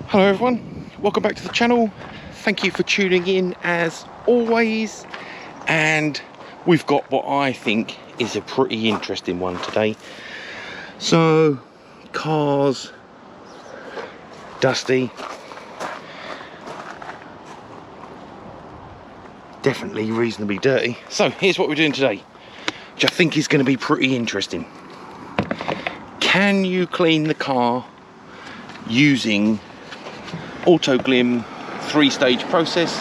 Hello everyone, welcome back to the channel. Thank you for tuning in as always, and we've got what I think is a pretty interesting one today. So, cars, dusty, definitely reasonably dirty. So here's what we're doing today, which I think is going to be pretty interesting. Can you clean the car using Autoglym 3-stage process,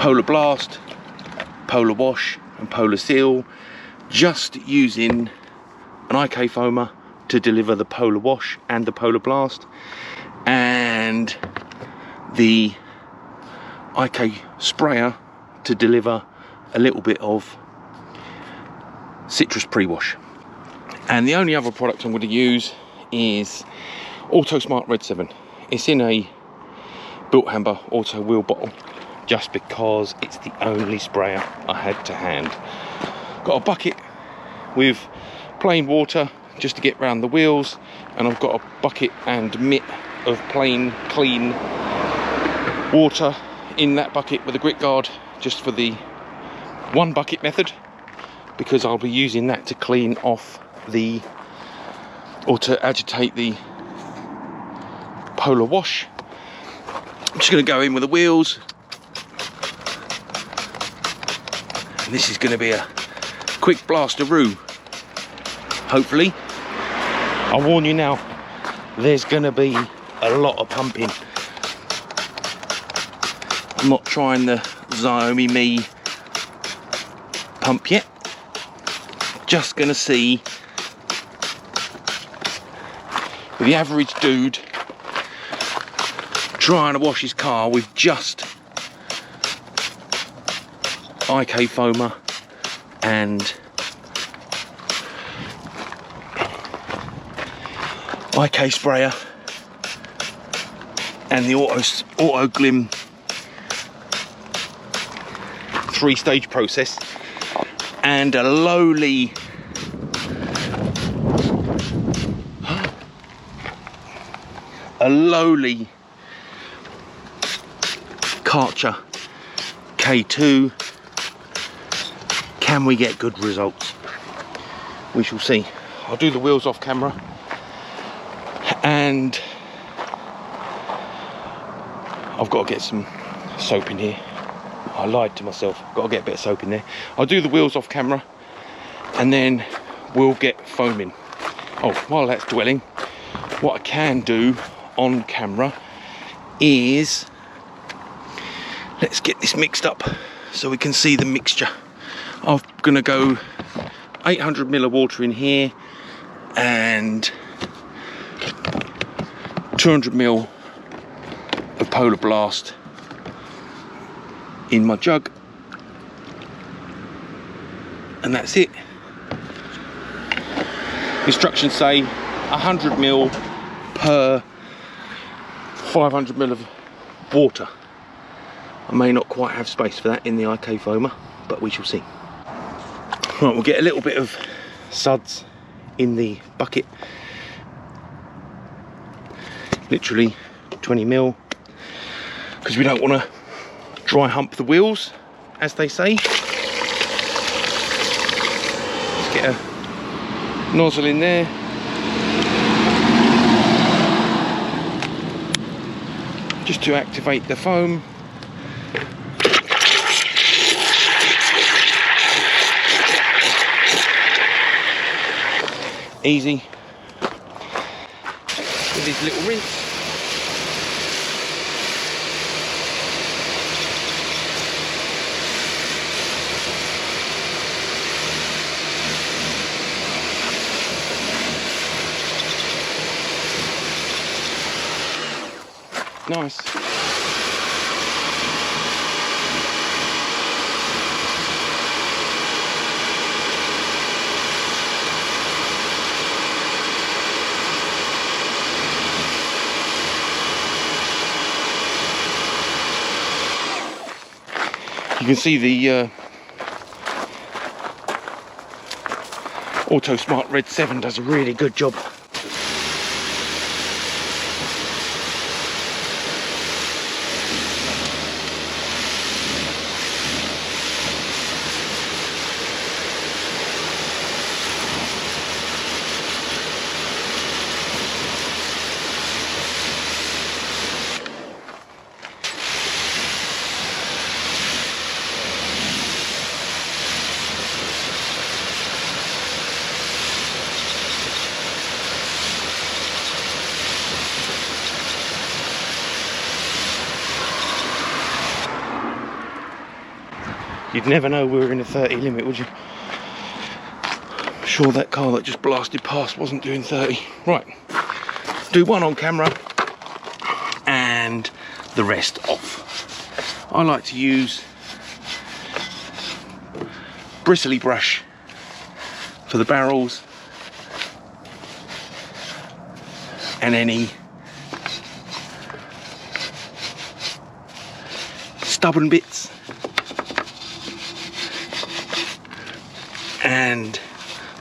Polar Blast, Polar Wash and Polar Seal, just using an IK foamer to deliver the Polar Wash and the Polar Blast, and the IK sprayer to deliver a little bit of citrus pre-wash? And the only other product I'm going to use is Auto Smart Red 7. It's in a Built Hamber auto wheel bottle, just because it's the only sprayer I had to hand. Got a bucket with plain water just to get round the wheels, and I've got a bucket and mitt of plain clean water in that bucket with a grit guard, just for the one bucket method, because I'll be using that to clean off the, or to agitate the Polar Wash. I'm just going to go in with the wheels, and this is going to be a quick blasteroo, hopefully. I warn you now, there's going to be a lot of pumping. I'm not trying the Xiaomi Mi pump yet, just going to see the average dude trying to wash his car with just IK foamer and IK sprayer and the Autoglym 3-stage process, and a lowly Karcher K2. Can we get good results? We shall see. I'll do the wheels off camera, and I've got to get some soap in here. I lied to myself, got to get a bit of soap in there. I'll do the wheels off camera, and then we'll get foaming. Oh, while that's dwelling, what I can do on camera is, let's get this mixed up so we can see the mixture. I'm gonna go 800 ml of water in here and 200 ml of Polar Blast in my jug, and that's it. Instructions say 100 ml per 500 ml of water. I may not quite have space for that in the IK foamer, but we shall see. Right, we'll get a little bit of suds in the bucket, literally 20 ml, because we don't want to dry hump the wheels, as they say. Let's get a nozzle in there. Just to activate the foam. Easy. With this little rinse. Nice. You can see the Auto Smart Red 7 does a really good job. You'd never know we were in a 30 limit, would you? I'm sure that car that just blasted past wasn't doing 30. Right, do one on camera and the rest off. I like to use bristly brush for the barrels and any stubborn bits, and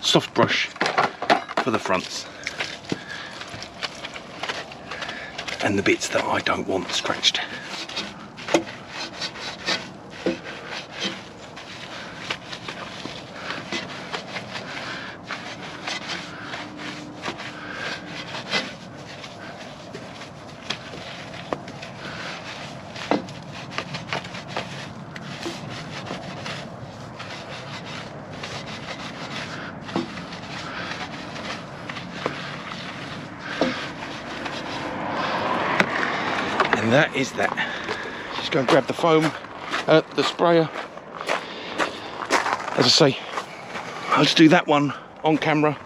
soft brush for the fronts and the bits that I don't want scratched. And that is that. Just go and grab the foam, the sprayer. As I say, I'll just do that one on camera.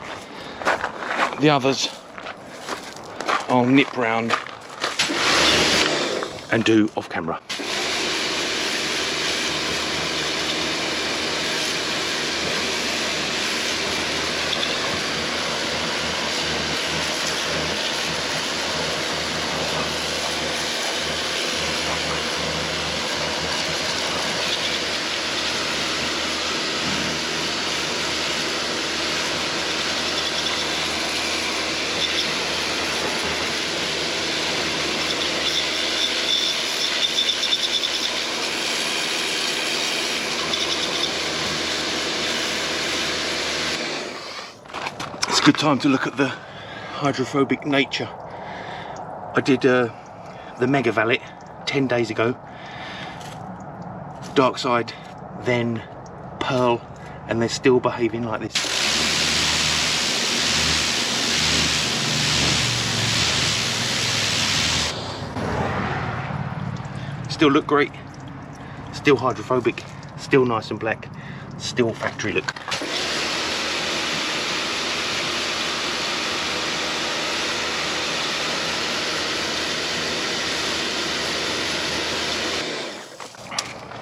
The others I'll nip round and do off camera. It's a good time to look at the hydrophobic nature. I did the Mega Valet 10 days ago, dark side, then pearl, and they're still behaving like this. Still look great, still hydrophobic, still nice and black, still factory look.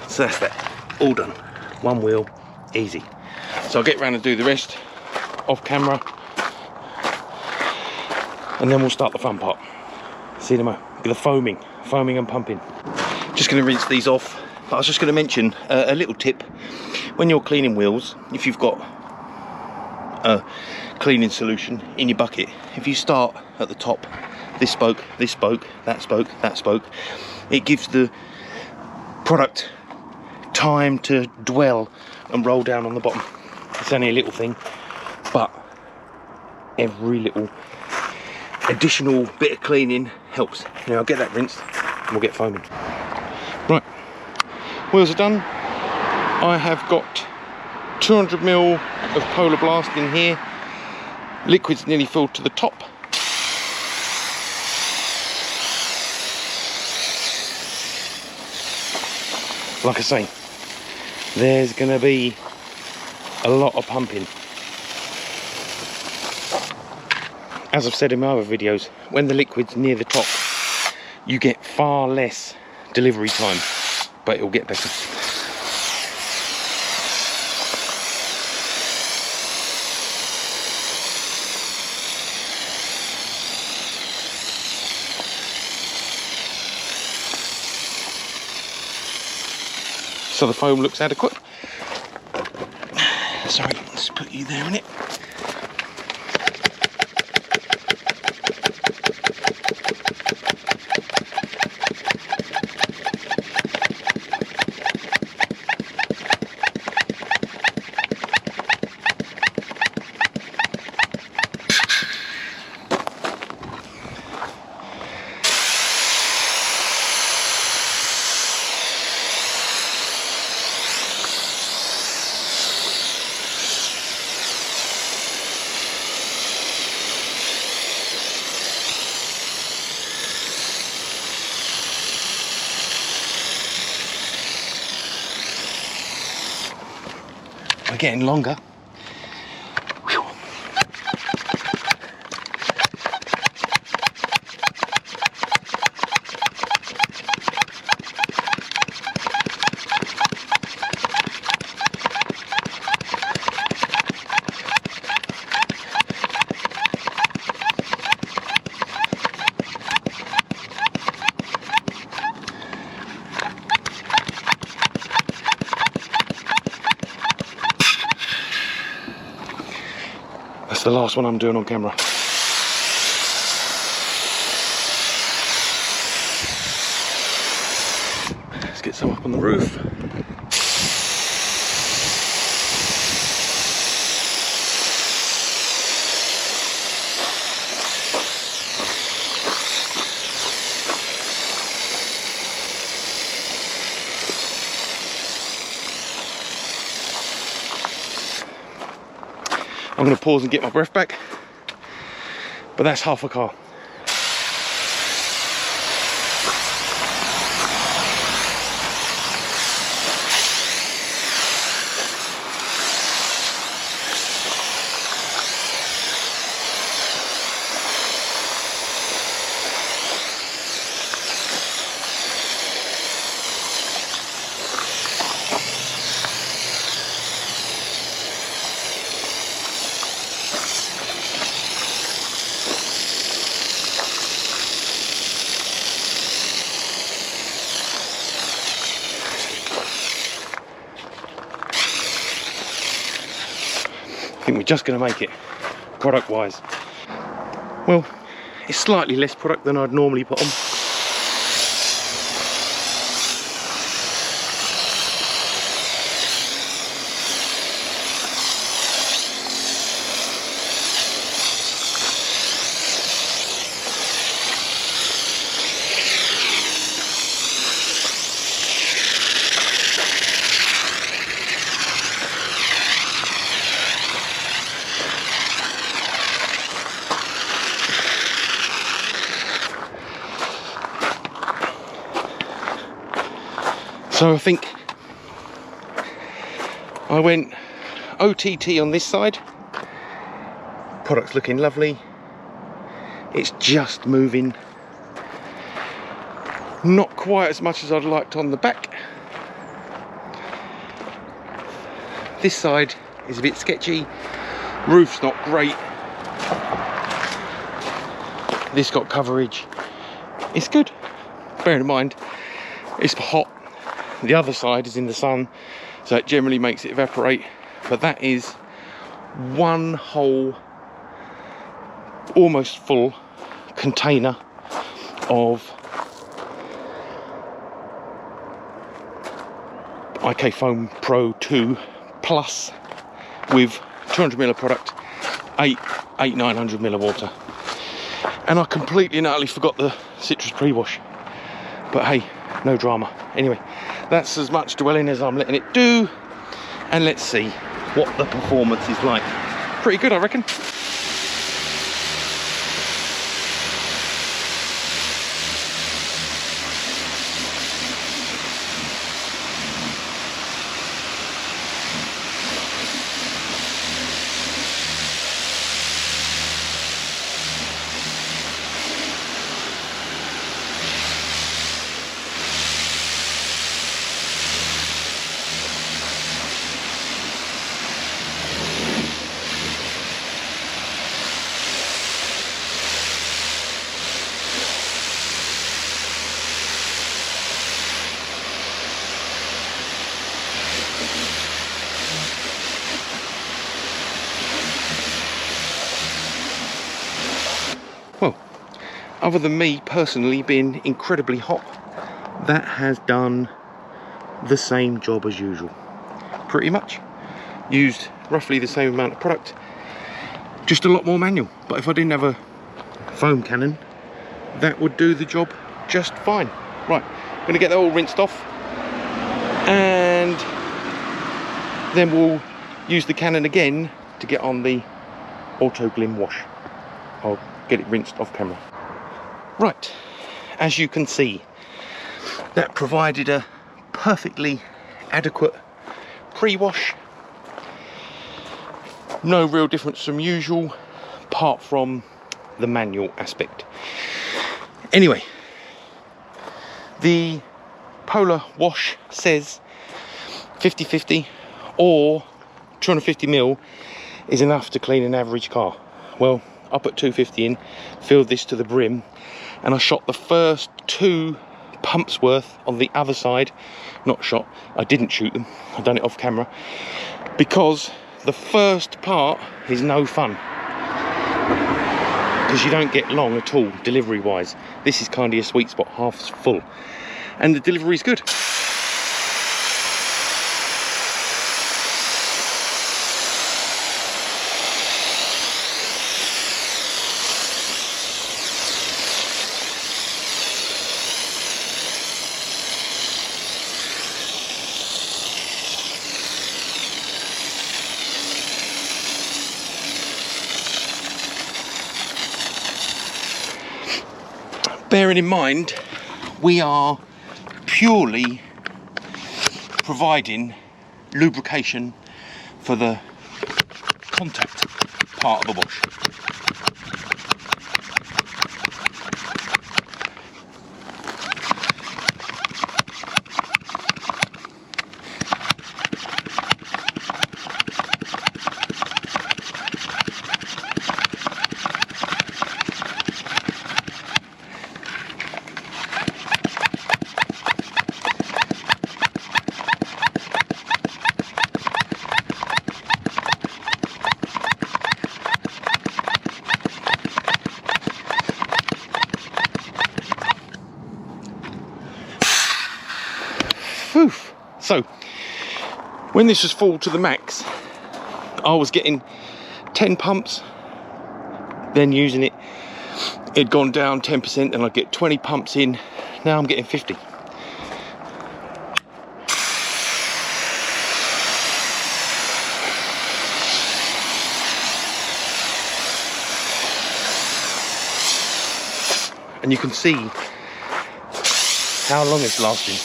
So that's that, all done. One wheel, easy. So I'll get round and do the rest off camera, and then we'll start the fun part. See you tomorrow. Look at the foaming and pumping. Just going to rinse these off. But I was just going to mention a little tip. When you're cleaning wheels, if you've got a cleaning solution in your bucket, if you start at the top, this spoke, that spoke, it gives the product time to dwell and roll down on the bottom. It's only a little thing, but every little additional bit of cleaning helps. Now I'll get that rinsed and we'll get foaming. Right, wheels are done. I have got 200 ml of Polar Blast in here. Liquid's nearly filled to the top. Like I say, there's going to be a lot of pumping. As I've said in my other videos, when the liquid's near the top, you get far less delivery time, but it'll get better. So the foam looks adequate. Sorry, let's put you there in it. getting longer. Whew. That's the last one I'm doing on camera. Let's get some up on the roof. I'm going to pause and get my breath back, but that's half a car. I think we're just going to make it product wise. Well, it's slightly less product than I'd normally put on. So I think I went OTT on this side. Product's looking lovely. It's just moving. Not quite as much as I'd liked on the back. This side is a bit sketchy. Roof's not great. This got coverage. It's good. Bearing in mind, it's hot. The other side is in the sun, so it generally makes it evaporate. But that is one whole, almost full container of IK Foam Pro 2 Plus with 200ml of product, 900ml of water. And I completely and utterly forgot the citrus pre-wash. But hey, no drama. Anyway, that's as much dwelling as I'm letting it do. And let's see what the performance is like. Pretty good, I reckon. Well, other than me personally being incredibly hot, that has done the same job as usual. Pretty much. Used roughly the same amount of product, just a lot more manual. But if I didn't have a foam cannon, that would do the job just fine. Right, I'm going to get that all rinsed off, and then we'll use the cannon again to get on the Autoglym wash. I'll get it rinsed off camera. Right, as you can see, that provided a perfectly adequate pre-wash. No real difference from usual, apart from the manual aspect. Anyway, the Polar wash says 50-50 or 250ml is enough to clean an average car. Well, I put 250 in, filled this to the brim, and I shot the first 2 pumps worth on the other side. Not shot, I didn't shoot them, I done it off camera, because the first part is no fun, because you don't get long at all delivery wise. This is kind of your sweet spot, half full, and the delivery is good. Bearing in mind, we are purely providing lubrication for the contact part of the wash. So, when this was full to the max, I was getting 10 pumps, then using it, it'd gone down 10%, and I'd get 20 pumps in, now I'm getting 50. And you can see how long it's lasting.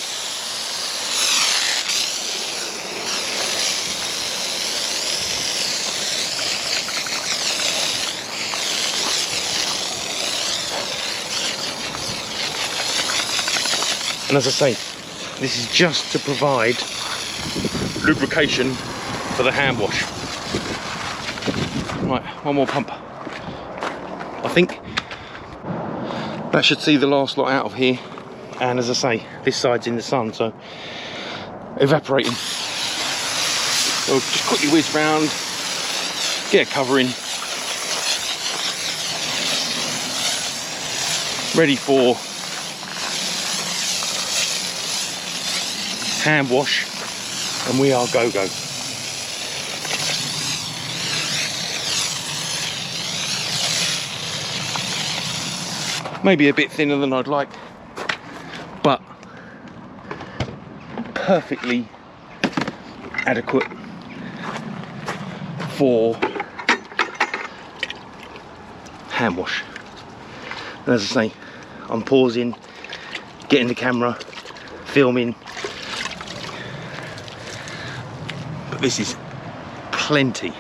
And as I say, this is just to provide lubrication for the hand wash. Right, one more pump. I think that should see the last lot out of here. And as I say, this side's in the sun, so evaporating. So just quickly whiz round, get a cover in, ready for hand wash, and we are go-go. Maybe a bit thinner than I'd like, but perfectly adequate for hand wash. And as I say, I'm pausing, getting the camera, filming. But this is plenty.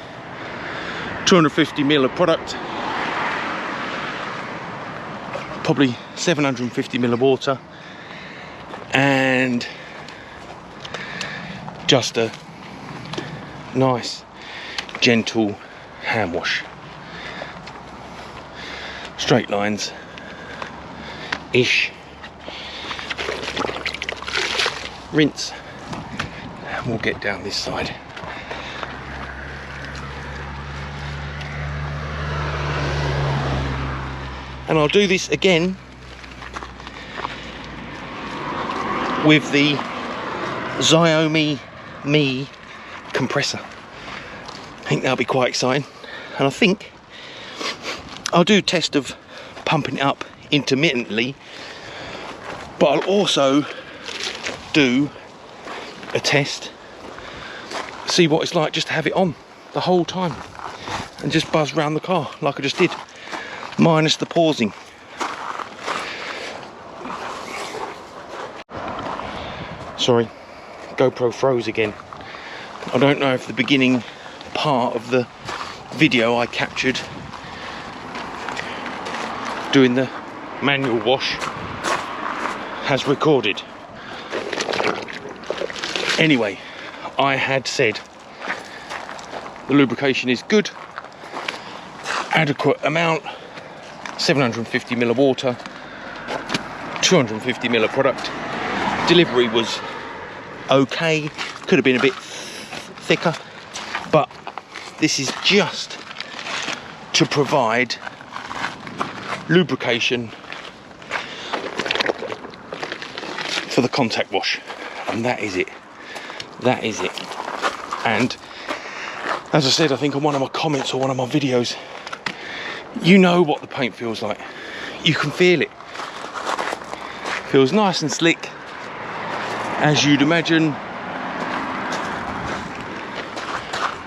250ml of product, probably 750ml of water, and just a nice gentle hand wash. Straight lines ish. Rinse, and we'll get down this side. And I'll do this again with the Xiaomi Mi compressor. I think that'll be quite exciting. And I think I'll do a test of pumping it up intermittently, but I'll also do a test, see what it's like just to have it on the whole time and just buzz around the car like I just did, minus the pausing. Sorry, GoPro froze again. I don't know if the beginning part of the video I captured doing the manual wash has recorded. Anyway, I had said the lubrication is good, adequate amount, 750 ml of water, 250 ml of product. Delivery was okay, could have been a bit thicker, but this is just to provide lubrication for the contact wash, and that is it. That is it. And as I said, I think on one of my comments or one of my videos, you know what the paint feels like. You can feel it. Feels nice and slick, as you'd imagine.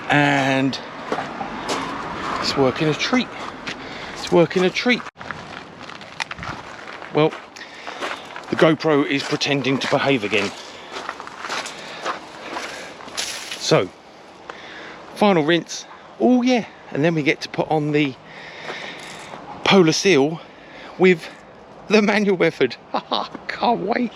And it's working a treat. It's working a treat. Well, the GoPro is pretending to behave again. So, final rinse. Oh yeah, and then we get to put on the Polar Seal with the manual method. Can't wait.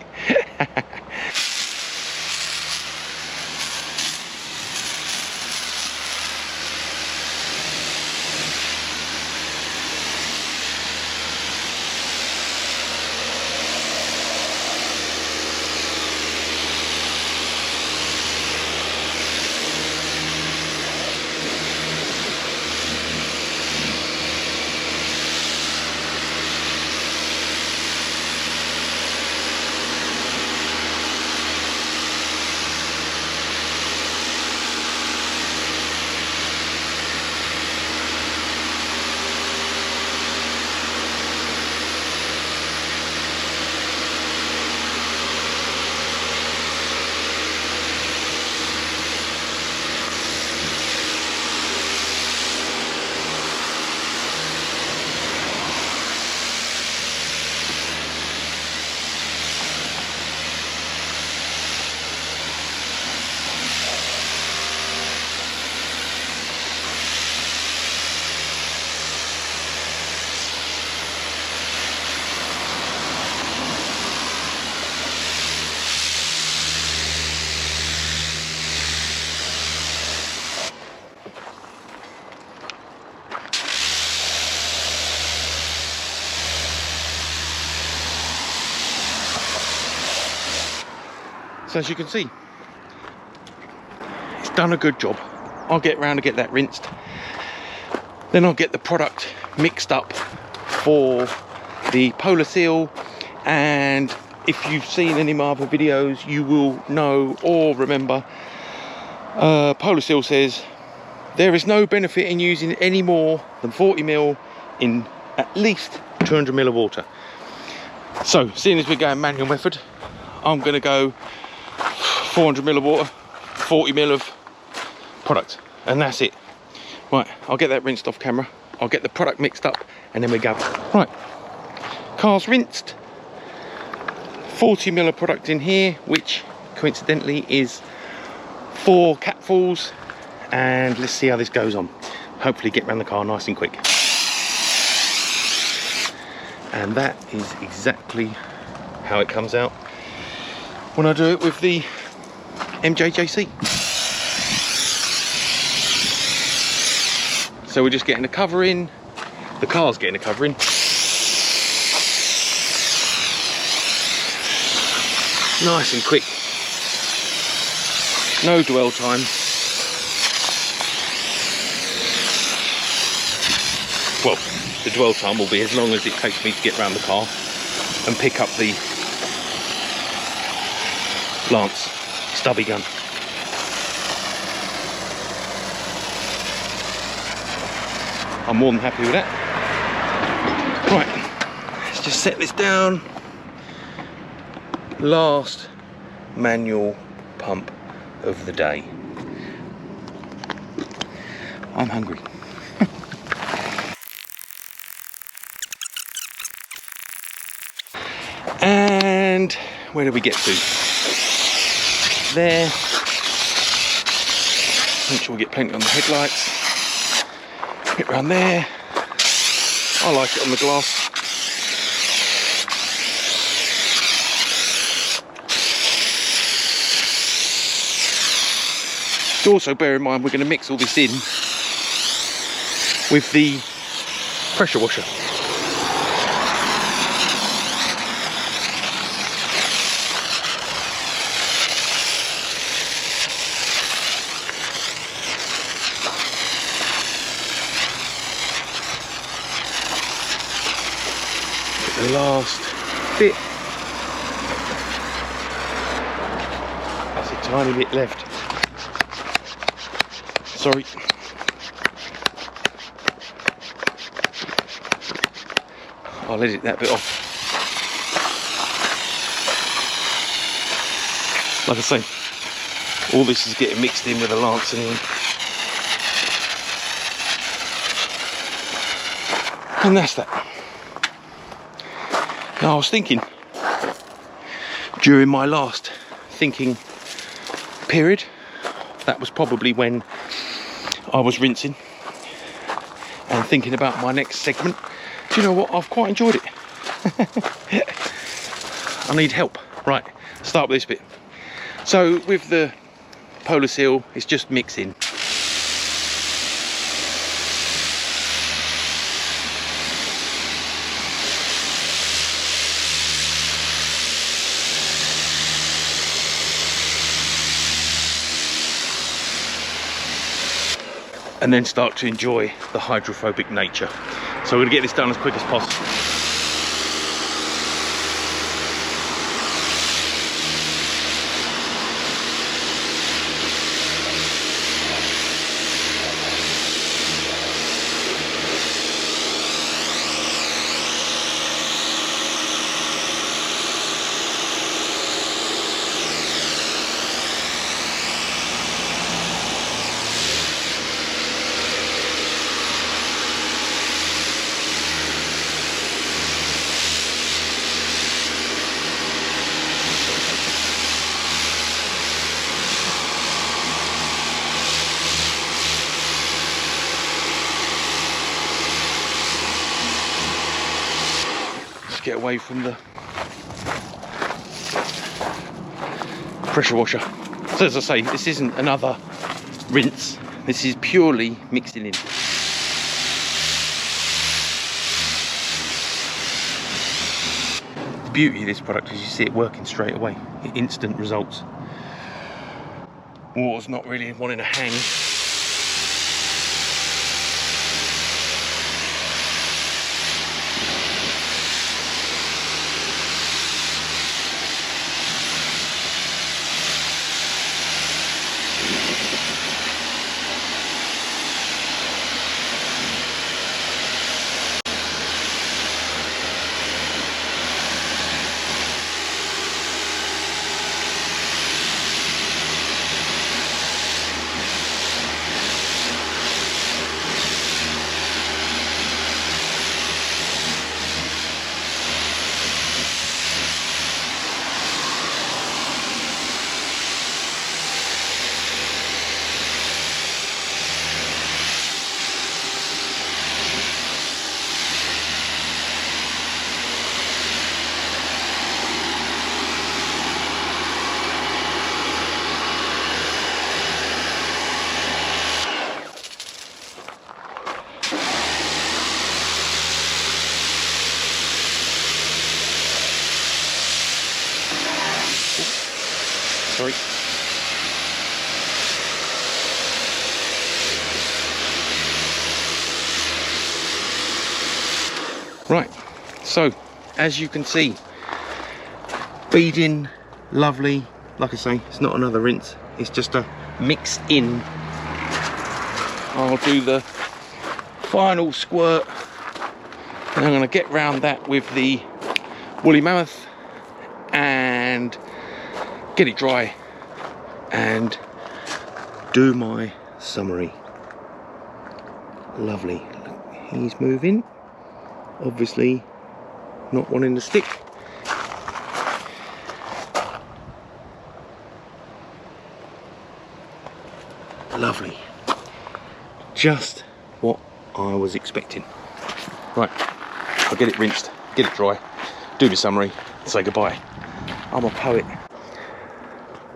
So as you can see, it's done a good job. I'll get round to get that rinsed. Then I'll get the product mixed up for the Polar Seal, and if you've seen any of my other videos, you will know or remember Polar Seal says there is no benefit in using any more than 40 ml in at least 200 ml of water. So seeing as we're going manual method, I'm going to go 400 ml of water, 40 ml of product, and that's it. Right, I'll get that rinsed off camera, I'll get the product mixed up, and then we go. Right, car's rinsed, 40 ml of product in here, which coincidentally is 4 capfuls, and let's see how this goes on. Hopefully get around the car nice and quick. And that is exactly how it comes out when I do it with the MJJC. So we're just getting the cover in, the car's getting the cover in. Nice and quick, no dwell time. Well, the dwell time will be as long as it takes me to get around the car and pick up the Lance stubby gun. I'm more than happy with that. Right, let's just set this down. Last manual pump of the day. I'm hungry. And where do we get to? There. Make sure we get plenty on the headlights. Get around there. I like it on the glass. Also bear in mind we're going to mix all this in with the pressure washer. Get the last bit. That's a tiny bit left. Sorry. I'll edit that bit off. Like I say, all this is getting mixed in with the lance and that's that. Now I was thinking, during my last thinking period, that was probably when I was rinsing and thinking about my next segment. Do you know what? I've quite enjoyed it. I need help. Right, start with this bit. So with the Polar Seal, it's just mixing. And then start to enjoy the hydrophobic nature. So we're going to get this done as quick as possible. Get away from the pressure washer. So as I say, this isn't another rinse, this is purely mixing in. The beauty of this product is you see it working straight away, instant results. Water's not really wanting to hang. Sorry. Right, so as you can see, beading, lovely. Like I say, it's not another rinse, it's just a mix in. I'll do the final squirt and I'm going to get round that with the woolly mammoth and get it dry and do my summary. Lovely. He's moving, obviously not wanting to stick. Lovely. Just what I was expecting. Right, I'll get it rinsed, get it dry, do the summary, say goodbye. I'm a poet.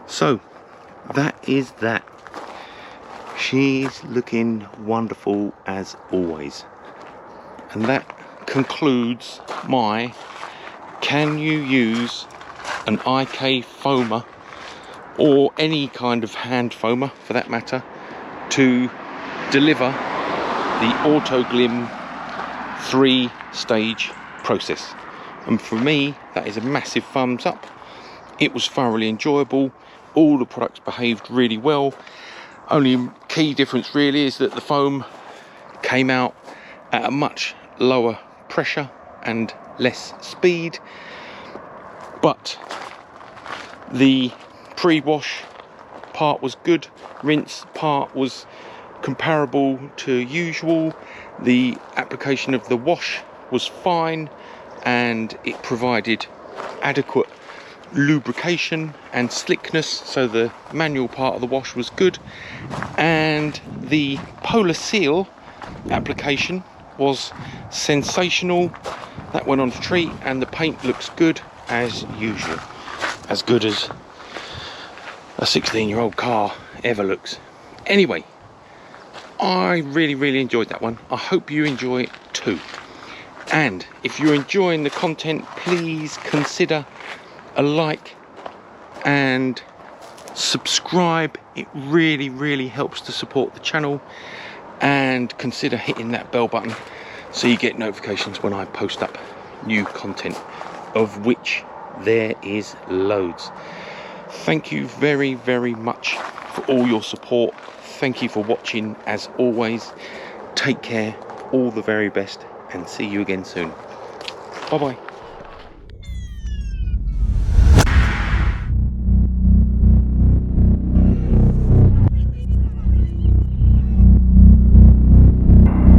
So, that is that. She's looking wonderful as always. And that concludes my can you use an IK foamer or any kind of hand foamer for that matter to deliver the Autoglym 3-stage process. And for me, that is a massive thumbs up. It was thoroughly enjoyable. All the products behaved really well. Only key difference really is that the foam came out at a much lower pressure and less speed, but the pre-wash part was good, rinse part was comparable to usual, the application of the wash was fine, and it provided adequate lubrication and slickness, so the manual part of the wash was good, and the Polar Seal application was sensational. That went on to treat, and the paint looks good as usual, as good as a 16-year-old car ever looks. Anyway, I really enjoyed that one. I hope you enjoy it too, and if you're enjoying the content, please consider a like and subscribe. It really helps to support the channel, and consider hitting that bell button so you get notifications when I post up new content, of which there is loads. Thank you very much for all your support. Thank you for watching as always. Take care, all the very best, and see you again soon. Bye bye.